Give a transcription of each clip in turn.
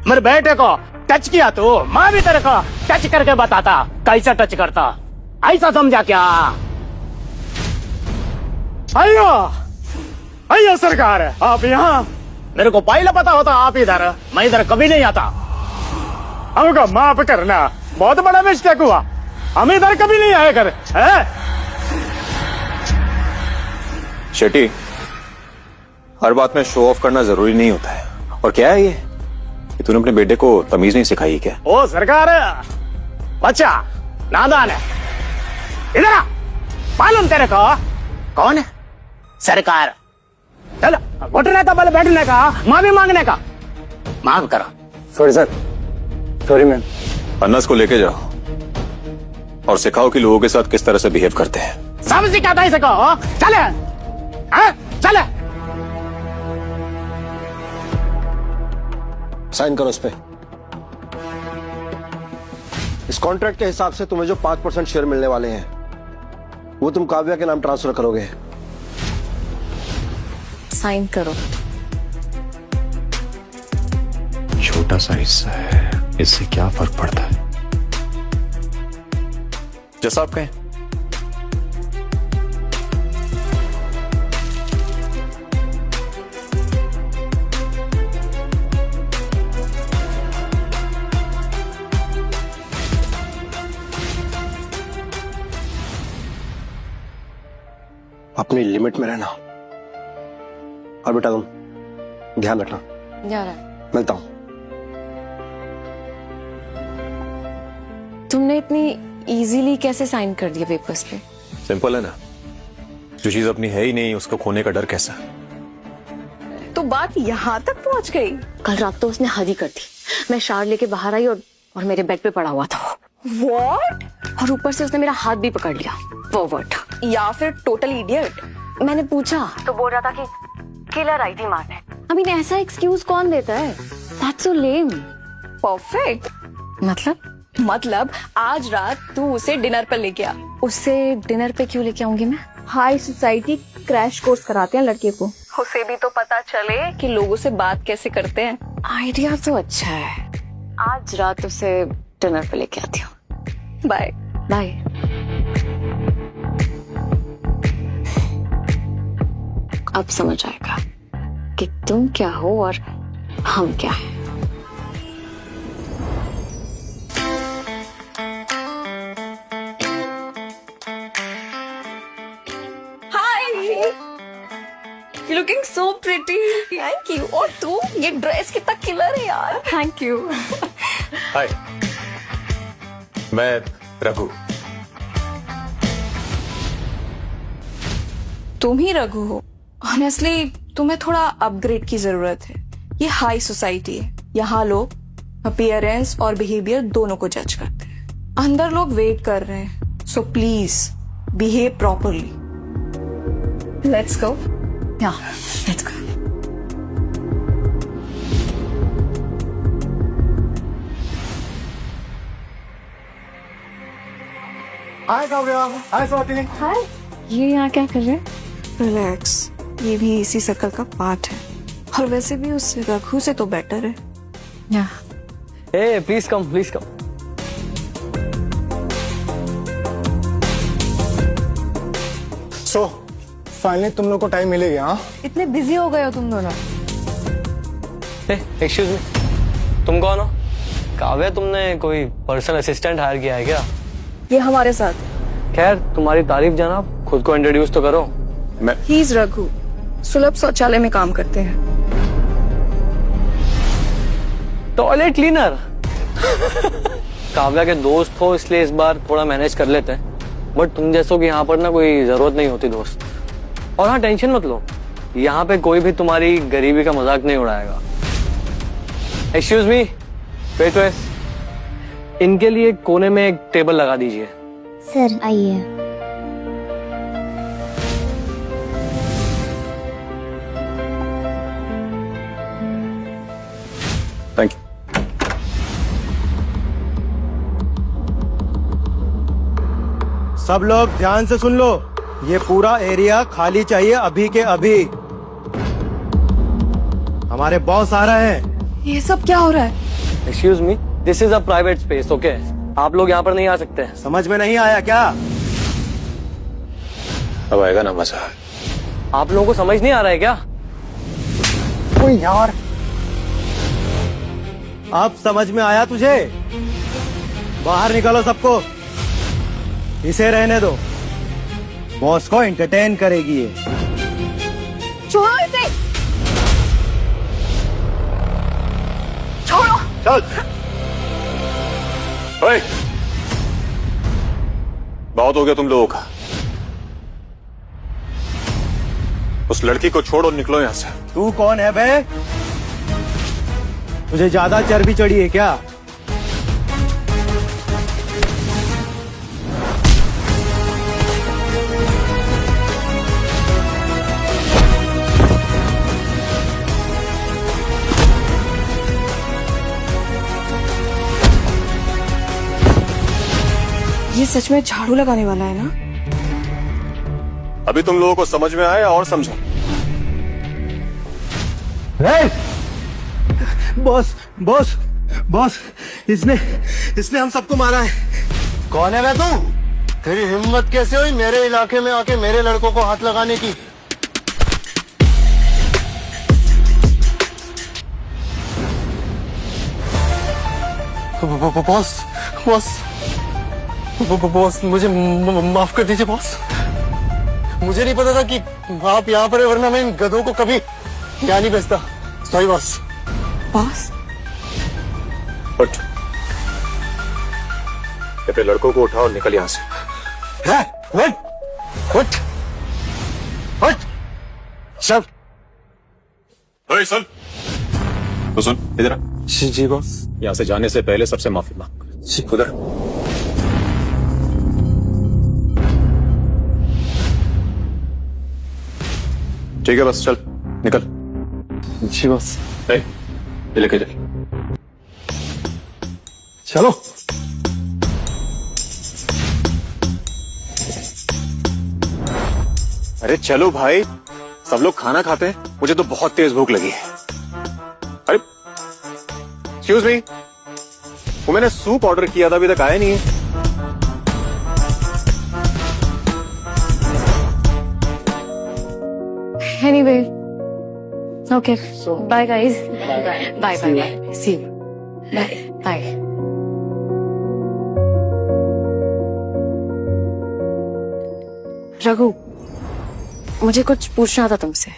मेरे बेटे को टच किया तो मैं भी तेरे को टच करके बताता कैसा टच करता, ऐसा समझा क्या? अयो अयो सरकार, आप यहाँ? मेरे को पहले पता होता आप इधर, मैं इधर कभी नहीं आता। हमको माफ करना, बहुत बड़ा मिस्टेक हुआ, हम इधर कभी नहीं आए कर। शेट्टी, हर बात में शो ऑफ करना जरूरी नहीं होता है। और क्या है ये तूने अपने बेटे को तमीज नहीं सिखाई क्या? ओ सरकार, बच्चा नादान है, इधर आ। मालूम तेरे को कौन है सरकार? चलो घुटने का बल बैठने का, माफी मांगने का, माफ करो। Sorry sir, sorry ma'am. Anas को लेके जाओ और सिखाओ कि लोगों के साथ किस तरह से बिहेव करते हैं। सब सिखाता ही सको। चले चले। साइन करो इस पे। इस कॉन्ट्रैक्ट के हिसाब से तुम्हें जो 5% शेयर मिलने वाले हैं वो तुम काव्या के नाम ट्रांसफर करोगे। साइन करो। छोटा सा हिस्सा है, इससे क्या फर्क पड़ता है? जैसा आप कहें। अपनी लिमिट में रहना। और बेटा तुम ध्यान रखना। जा रहा है। मिलता हूं। तुमने इतनी इजीली कैसे साइन कर दिया पेपर्स पे? सिंपल है ना, जो चीज अपनी है ही नहीं उसको खोने का डर कैसा? तो बात यहाँ तक पहुँच गई। कल रात तो उसने हद ही कर दी। मैं शार लेके बाहर आई और मेरे बेड पे पड़ा हुआ था। What? और ऊपर से उसने मेरा हाथ भी पकड़ लिया। परवर्ट। या फिर टोटल इडियट। मैंने पूछा तो बोल रहा था कि किलर आई थी मारने। I mean, ऐसा एक्सक्यूज कौन देता है? That's so lame. परफेक्ट। मतलब आज रात तू उसे डिनर पर लेके आ। उससे डिनर पे क्यों लेके आऊंगी मैं? हाई सोसाइटी क्रैश कोर्स कराते हैं लड़के को। उसे भी तो पता चले कि लोगों से बात कैसे करते हैं। आइडिया तो अच्छा है। आज रात उसे डिनर पे लेके आती हूँ। Bye bye. अब समझ आएगा कि तुम क्या हो और हम क्या हैं। You're looking so pretty. Thank you. और तू ये ड्रेस कितना किलर है यार। Thank you. हाय, मैं रघु। तुम ही रघु हो। Honestly, तुम्हें थोड़ा अपग्रेड की जरूरत है। ये हाई सोसाइटी है, यहाँ लोग अपीयरेंस और बिहेवियर दोनों को जज करते हैं। अंदर लोग वेट कर रहे हैं, so please behave properly. Let's go. या, लेट्स गो। हाय काव्या, हाय स्वाति। हाय। ये यहाँ क्या कर रहे हैं? रिलैक्स, ये भी इसी सर्कल का पार्ट है। और वैसे भी उस रघु से तो बेटर है। या। Hey, please come, please come. So finally तुम लोग को टाइम मिलेगा। हाँ, इतने बिजी हो गए हो तुम दोनों। एक्सक्यूज मी, तुम कौन हो? काव्या, तुमने कोई पर्सनल असिस्टेंट हायर किया है क्या? ये हमारे साथ। खैर, तुम्हारी तारीफ जनाब, खुद को इंट्रोड्यूस तो करो। ही इज रघु, सुलभ शौचालय में काम करते हैं। Toilet cleaner. काव्या के दोस्त हो इसलिए इस बार थोड़ा मैनेज कर लेते हैं, बट तुम जैसों की यहाँ पर ना कोई जरूरत नहीं होती दोस्त। और हाँ, टेंशन मत लो, यहाँ पे कोई भी तुम्हारी गरीबी का मजाक नहीं उड़ाएगा। एक्सक्यूज मी, वेट वेट, इनके लिए कोने में एक टेबल लगा दीजिए। सर आइए। Thank you. सब लोग ध्यान से सुन लो, ये पूरा एरिया खाली चाहिए अभी के अभी। हमारे बॉस आ रहे हैं। ये सब क्या हो रहा है? Excuse me, this is a private space, okay? आप लोग यहाँ पर नहीं आ सकते। समझ में नहीं आया क्या? अब आएगा ना मजा। आप लोगों को समझ नहीं आ रहा है क्या? ओ यार, अब समझ में आया तुझे? बाहर निकालो सबको, इसे रहने दो, बॉस को एंटरटेन करेगी ये। छोड़ो इसे, छोड़ो। चल। ओए, बहुत हो गया तुम लोगों का। उस लड़की को छोड़ो, निकलो यहां से। तू कौन है बे? तुझे ज्यादा चर्बी चढ़ी है क्या? ये सच में झाड़ू लगाने वाला है ना? अभी तुम लोगों को समझ में आया और समझो। बॉस बॉस बॉस, इसने हम सबको मारा है। कौन है बे तू? तेरी हिम्मत कैसे हुई मेरे इलाके में आके मेरे लड़कों को हाथ लगाने की? बॉस बॉस बॉस, मुझे माफ कर दीजिए बॉस। मुझे नहीं पता था कि आप यहाँ पर है, वरना मैं इन गधों को कभी यहाँ नहीं भेजता। Sorry boss. बॉस, उठ, अपने लड़कों को उठाओ और निकल यहां से। उठ चल। ओए सुन, तो सुन इधर आ। जी बॉस। यहां से जाने से पहले सबसे माफी मांग। उधर। ठीक है, बस चल निकल। जी बॉस। ए, ये लेके चल। चलो। अरे चलो भाई, सब लोग खाना खाते हैं, मुझे तो बहुत तेज भूख लगी है। अरे एक्सक्यूज मी, वो मैंने सूप ऑर्डर किया था, अभी तक आया नहीं है। Anyway, okay. Bye guys. Bye. See you. Bye. Raghu, मुझे कुछ पूछना था तुमसे।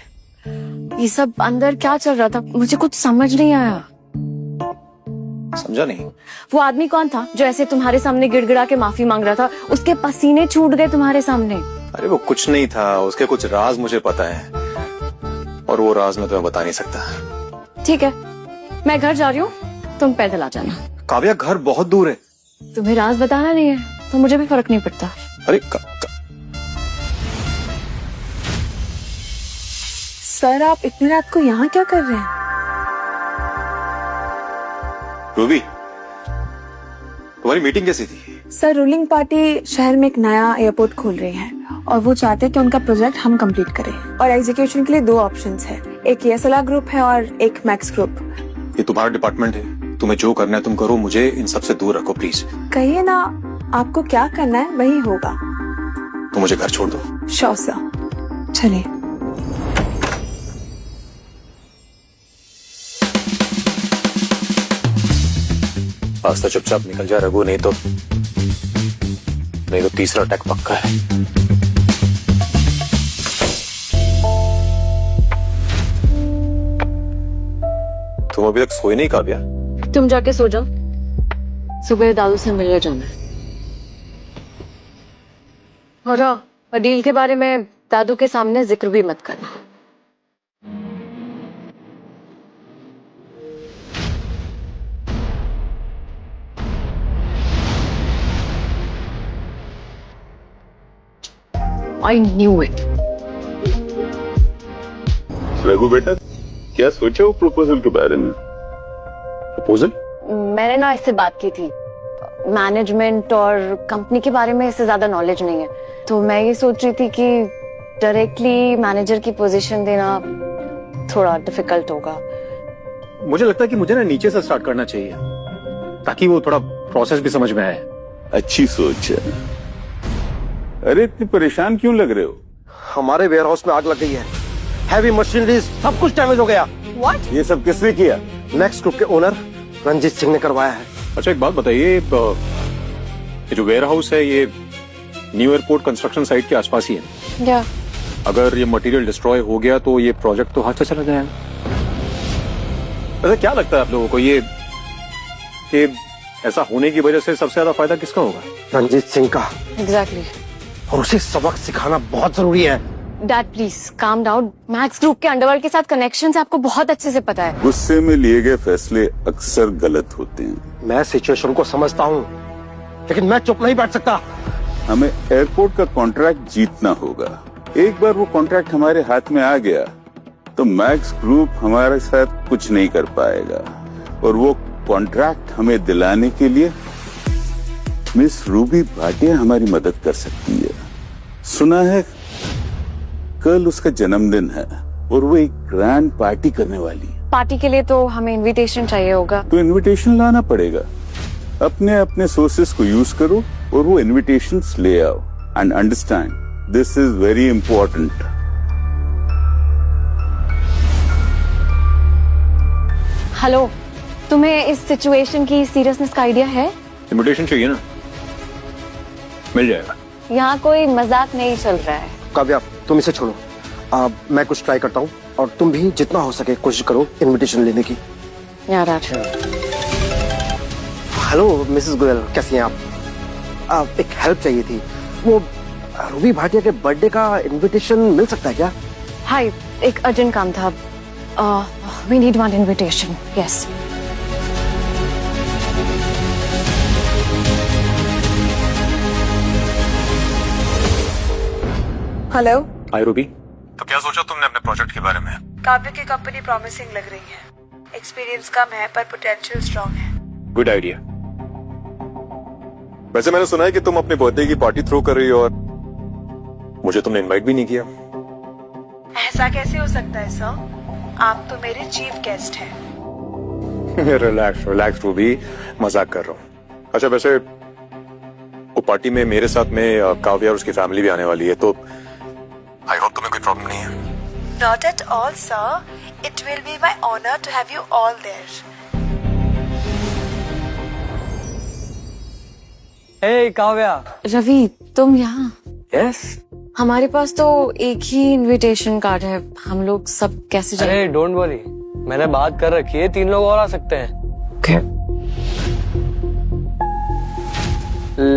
ये सब अंदर क्या चल रहा था, मुझे कुछ समझ नहीं आया। समझा नहीं। वो आदमी कौन था जो ऐसे तुम्हारे सामने गिड़गिड़ा के माफी मांग रहा था? उसके पसीने छूट गए तुम्हारे सामने। अरे वो कुछ नहीं था, उसके कुछ राज मुझे पता है, और वो राज मैं तुम्हें बता नहीं सकता। ठीक है, मैं घर जा रही हूँ, तुम पैदल आ जाना। काव्या, घर बहुत दूर है। तुम्हें राज बताना नहीं है तो मुझे भी फर्क नहीं पड़ता। अरे सर आप इतनी रात को यहाँ क्या कर रहे हैं? रूबी, तुम्हारी मीटिंग कैसी थी? सर रूलिंग पार्टी शहर में एक नया एयरपोर्ट खोल रही है और वो चाहते हैं कि उनका प्रोजेक्ट हम कंप्लीट करें, और एग्जीक्यूशन के लिए 2 ऑप्शंस है, एक येसला ग्रुप है और एक मैक्स ग्रुप। ये तुम्हारा डिपार्टमेंट है, तुम्हें जो करना है तुम करो, मुझे इन सब से दूर रखो प्लीज। कहिए ना आपको क्या करना है, वही होगा। तुम मुझे घर छोड़ दो। श्योर सर, चलिए। आज तो चुपचाप निकल जा रघु, नहीं तो तीसरा अटैक पक्का है। तुम अभी तक सोई नहीं काव्या? तुम जाके सो जाओ, सुबह दादू से मिलने जाना है। और डील के बारे में दादू के सामने जिक्र भी मत करना। I knew it. रघु बेटा, क्या सोचा हो प्रपोजल के बारे में? प्रपोजल? मैंने ना इससे बात की थी, मैनेजमेंट और कंपनी के बारे में इससे ज्यादा नॉलेज नहीं है, तो मैं ये सोच रही थी कि डायरेक्टली मैनेजर की पोजीशन देना थोड़ा डिफिकल्ट होगा। मुझे लगता है कि मुझे ना नीचे से स्टार्ट करना चाहिए। ताकि वो थोड़ा प्रोसेस भी समझ में आए। अच्छी सोच है। अरे इतने परेशान क्यों लग रहे हो? हमारे वेयर हाउस में आग लग गई है, हैवी मशीनरीज सब कुछ डैमेज हो गया। ये सब किसने किया? नेक्स्ट ग्रुप के ओनर रंजीत सिंह ने करवाया है। अच्छा एक बात बताइए, ये जो वेयर हाउस है ये न्यू एयरपोर्ट कंस्ट्रक्शन साइट के आसपास ही है। क्या? अगर ये मटेरियल डिस्ट्रॉय हो गया तो ये प्रोजेक्ट तो हाथ से चला जाएगा। वैसे क्या लगता है आप लोगों को, ये ऐसा होने की वजह से सबसे ज्यादा फायदा किसका होगा? रंजीत सिंह का। एग्जैक्टली। और उसे सबक सिखाना बहुत जरूरी है। Dad please calm down. Max group के अंडरवर्ल्ड के साथ कनेक्शन आपको बहुत अच्छे से पता है। गुस्से में लिए गए फैसले अक्सर गलत होते हैं। मैं सिचुएशन को समझता हूँ, लेकिन मैं चुप नहीं बैठ सकता। हमें एयरपोर्ट का कॉन्ट्रैक्ट जीतना होगा। एक बार वो कॉन्ट्रैक्ट हमारे हाथ में आ गया तो मैक्स ग्रुप हमारे साथ कुछ नहीं कर पाएगा, और वो कॉन्ट्रैक्ट हमें दिलाने के लिए मिस रूबी भाटिया हमारी मदद कर सकती है। सुना है कल उसका जन्मदिन है और वो एक ग्रैंड पार्टी करने वाली है। पार्टी के लिए तो हमें इनविटेशन चाहिए होगा। तो इनविटेशन लाना पड़ेगा। अपने अपने सोर्सेस को यूज करो और वो इनविटेशंस ले आओ। And understand, this is very important. Hello, तुम्हें इस सिचुएशन की सीरियसनेस का आइडिया है? इन्विटेशन चाहिए ना, मिल जाएगा। यहाँ कोई मजाक नहीं चल रहा है। काव्या तुम इसे छोड़ो, मैं कुछ ट्राई करता हूँ और तुम भी जितना हो सके कोशिश करो इनविटेशन लेने की। यार आज हेलो मिसेस गोयल, कैसी हैं आप? एक हेल्प चाहिए थी। वो रूबी भाटिया के बर्थडे का इनविटेशन मिल सकता है क्या? हाय, एक अर्जेंट काम था। We need one invitation. Yes. Hello. Hi Ruby, तो क्या सोचा तुमने अपने प्रोजेक्ट के बारे में? काव्य की कंपनी प्रॉमिसिंग लग रही है। एक्सपीरियंस कम है पर पोटेंशियल स्ट्रांग है। Good idea. वैसे मैंने सुना है कि तुम अपने बर्थडे की पार्टी थ्रो कर रही हो और मुझे तुमने इनवाइट भी नहीं किया। ऐसा कैसे हो सकता है सर? आप तो मेरे चीफ गेस्ट हैं। रिलैक्स रिलैक्स रूबी, मजाक कर रहा हूँ। अच्छा वैसे वो पार्टी में मेरे साथ में काव्या और उसकी फैमिली भी आने वाली है, तो आई होप तुम्हें कोई प्रॉब्लम नहीं है। Not at all, sir. It will be my honor to have you all there. हे काव्या। रवि, तुम यहाँ? यस। हमारे पास तो एक ही इनविटेशन कार्ड है, हम लोग सब कैसे जाएं? अरे डोंट वरी, मैंने बात कर रखी है, 3 लोग और आ सकते हैं।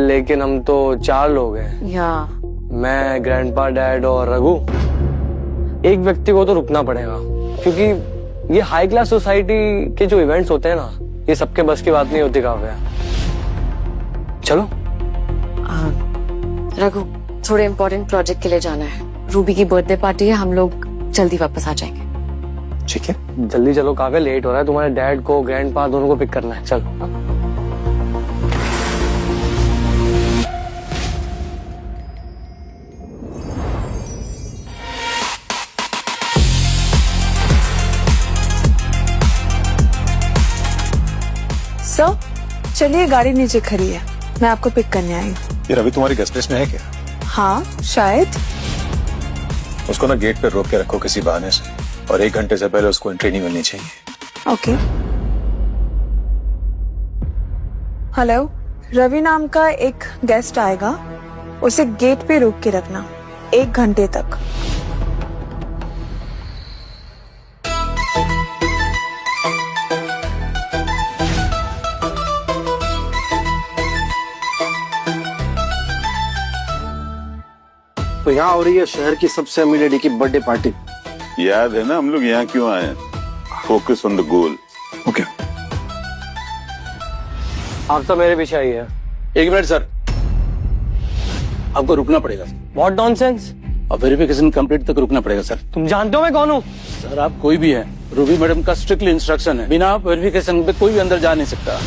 लेकिन हम तो 4 लोग हैं। या मैं, ग्रैंडपा, डैड और रघु। एक व्यक्ति को तो रुकना पड़ेगा, क्योंकि ये हाई क्लास सोसाइटी के जो इवेंट्स होते हैं ना, ये सबके बस की बात नहीं होती। काव्या चलो। रघु, थोड़े इम्पोर्टेंट प्रोजेक्ट के लिए जाना है। रूबी की बर्थडे पार्टी है, हम लोग जल्दी वापस आ जाएंगे। ठीक है, जल्दी चलो काव्या, लेट हो रहा है। तुम्हारे डैड को, ग्रैंडपा दोनों को पिक करना है। चलो। सर चलिए, गाड़ी नीचे खड़ी है, मैं आपको पिक करने आई हूँ। ये रवि तुम्हारी गेस्ट लिस्ट में है क्या? हाँ शायद। उसको ना गेट पे रोक के रखो किसी बहाने से, और 1 घंटे से पहले उसको एंट्री नहीं मिलनी चाहिए। ओके। हेलो, रवि नाम का एक गेस्ट आएगा, उसे गेट पे रोक के रखना 1 घंटे तक। तो यहाँ हो रही है शहर की सबसे अमीर लेडी की बर्थडे पार्टी। याद है ना हम लोग यहाँ क्यों आए? Focus on the goal. Okay, आप तो मेरे पीछे आइए। 1 मिनट सर, आपको रुकना पड़ेगा। What nonsense? और वेरिफिकेशन कंप्लीट तक रुकना पड़ेगा सर। तुम जानते हो मैं कौन हूँ? सर आप कोई भी है, रूबी मैडम का स्ट्रिक्टली इंस्ट्रक्शन है, बिना वेरिफिकेशन पे कोई भी अंदर जा नहीं सकता।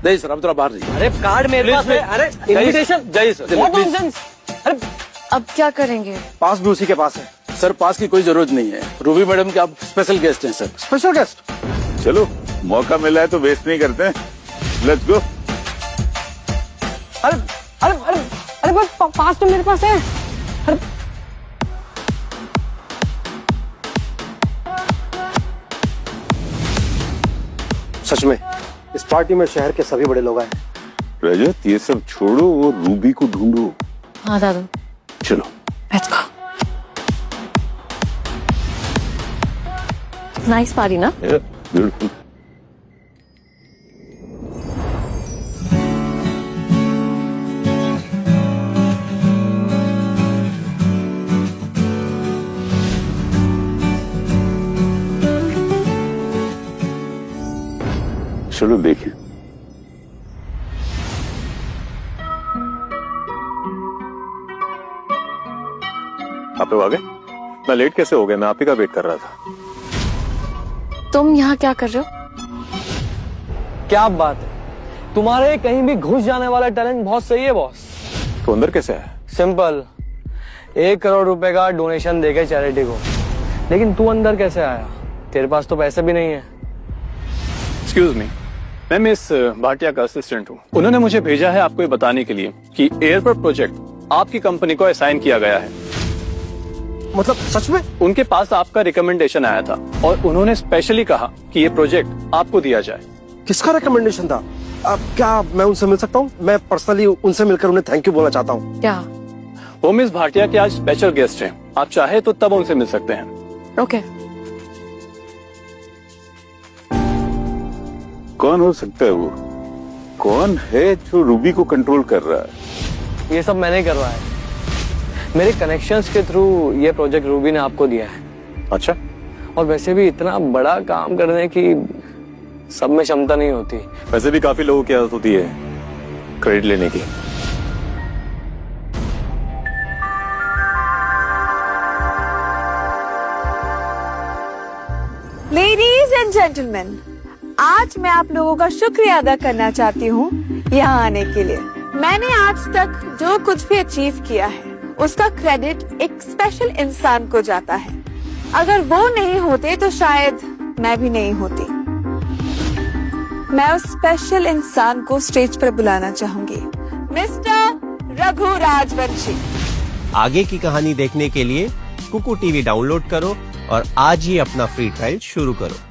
जाइए सर, आप थोड़ा बाहर जाइए। अरे कार्ड मेरे पास है। अरे इनविटेशन। जाइए सर। What nonsense? अरे अब क्या करेंगे? पास भी उसी के पास है। सर पास की कोई जरूरत नहीं है, रूबी मैडम के आप स्पेशल गेस्ट हैं सर। Special guest? चलो, मौका मिला है तो वेस्ट नहीं करते हैं। Let's go. अरे अरे अरे अरे बस 5 मिनट मेरे पास है। अरे सच में इस पार्टी में शहर के सभी बड़े लोग आए हैं। रजत, ये सब छोड़ो और रूबी को ढूंढो। हाँ दादू, चलो। Let's go. नाइस पार्टी ना? ब्यूटीफुल। चलो देखें। आप लोग आ गए? मैं लेट कैसे हो गया? मैं आप ही का वेट कर रहा था। तुम यहाँ क्या कर रहे हो? क्या बात है, तुम्हारे कहीं भी घुस जाने वाला टैलेंट बहुत सही है बॉस। तो अंदर कैसे आया? सिंपल, 1 करोड़ रुपए का डोनेशन देके चैरिटी को। लेकिन तू अंदर कैसे आया? तेरे पास तो पैसे भी नहीं है। एक्सक्यूज मी, मैं मिस भाटिया का असिस्टेंट हूँ। उन्होंने मुझे भेजा है आपको ये बताने के लिए कि एयरपोर्ट प्रोजेक्ट आपकी कंपनी को असाइन किया गया है। मतलब सच में? उनके पास आपका रिकमेंडेशन आया था और उन्होंने स्पेशली कहा कि ये प्रोजेक्ट आपको दिया जाए। किसका रिकमेंडेशन था? अब क्या मैं उनसे मिल सकता हूँ? मैं पर्सनली उनसे मिलकर उन्हें थैंक यू बोलना चाहता हूँ। क्या? वो मिस भाटिया के आज स्पेशल गेस्ट हैं। आप चाहे तो तब उनसे मिल सकते हैं। ओके। कौन हो सकता है वो? कौन है जो रूबी को कंट्रोल कर रहा है? ये सब मैंने करवाया है। मेरे कनेक्शंस के थ्रू ये प्रोजेक्ट रूबी ने आपको दिया है। अच्छा, और वैसे भी इतना बड़ा काम करने की सब में क्षमता नहीं होती। वैसे भी काफी लोगों की आदत होती है क्रेडिट लेने की। लेडीज एंड जेंटलमैन, आज मैं आप लोगों का शुक्रिया अदा करना चाहती हूँ यहाँ आने के लिए। मैंने आज तक जो कुछ भी अचीव किया है उसका क्रेडिट एक स्पेशल इंसान को जाता है। अगर वो नहीं होते तो शायद मैं भी नहीं होती। मैं उस स्पेशल इंसान को स्टेज पर बुलाना चाहूंगी, मिस्टर रघु राजवंशी। आगे की कहानी देखने के लिए कुकू टीवी डाउनलोड करो और आज ही अपना फ्री ट्रायल शुरू करो।